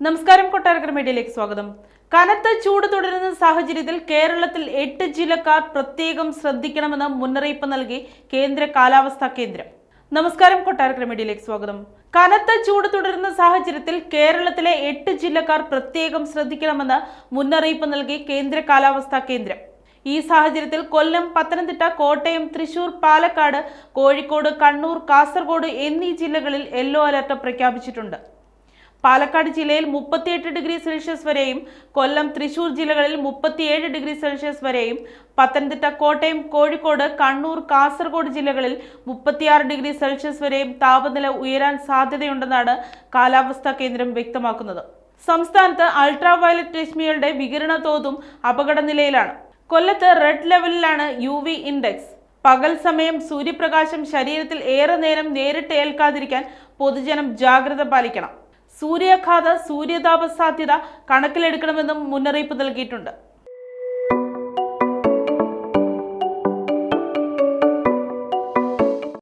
നമസ്കാരം. കൊട്ടാരക്കര മീഡിയയിലേക്ക് സ്വാഗതം. കനത്ത ചൂട് തുടരുന്ന സാഹചര്യത്തിൽ കേരളത്തിൽ 8 ജില്ലക്കാർ പ്രത്യേകം ശ്രദ്ധിക്കണമെന്ന് മുന്നറിയിപ്പ് നൽകി കേന്ദ്ര കാലാവസ്ഥാ കേന്ദ്രം. നമസ്കാരം. കൊട്ടാരക്കര മീഡിയയിലേക്ക് സ്വാഗതം. കനത്ത ചൂട് തുടരുന്ന സാഹചര്യത്തിൽ കേരളത്തിലെ 8 ജില്ലക്കാർ പ്രത്യേകം ശ്രദ്ധിക്കണമെന്ന് മുന്നറിയിപ്പ് നൽകി കേന്ദ്ര കാലാവസ്ഥാ കേന്ദ്രം. ഈ സാഹചര്യത്തിൽ കൊല്ലം, പത്തനംതിട്ട, കോട്ടയം, തൃശൂർ, പാലക്കാട്, കോഴിക്കോട്, കണ്ണൂർ, കാസർഗോഡ് എന്നീ ജില്ലകളിൽ യെല്ലോ അലർട്ട് പ്രഖ്യാപിച്ചിട്ടുണ്ട്. പാലക്കാട് ജില്ലയിൽ 38 ഡിഗ്രി സെൽഷ്യസ് വരെയും, കൊല്ലം, തൃശൂർ ജില്ലകളിൽ 37 ഡിഗ്രി സെൽഷ്യസ് വരെയും, പത്തനംതിട്ട, കോട്ടയം, കോഴിക്കോട്, കണ്ണൂർ, കാസർഗോഡ് ജില്ലകളിൽ 36 ഡിഗ്രി സെൽഷ്യസ് വരെയും താപനില ഉയരാൻ സാധ്യതയുണ്ടെന്നാണ് കാലാവസ്ഥാ കേന്ദ്രം വ്യക്തമാക്കുന്നത്. സംസ്ഥാനത്ത് അൾട്രാവയലറ്റ് രശ്മികളുടെ വികിരണ തോതും അപകടനിലയിലാണ്. കൊല്ലത്ത് റെഡ് ലെവലിലാണ് UV ഇൻഡെക്സ്. പകൽ സമയം സൂര്യപ്രകാശം ശരീരത്തിൽ ഏറെ നേരം നേരിട്ട് ഏൽക്കാതിരിക്കാൻ പൊതുജനം ജാഗ്രത പാലിക്കണം. സൂര്യാഘാത, സൂര്യതാപ സാധ്യത കണക്കിലെടുക്കണമെന്നും മുന്നറിയിപ്പ് നൽകിയിട്ടുണ്ട്.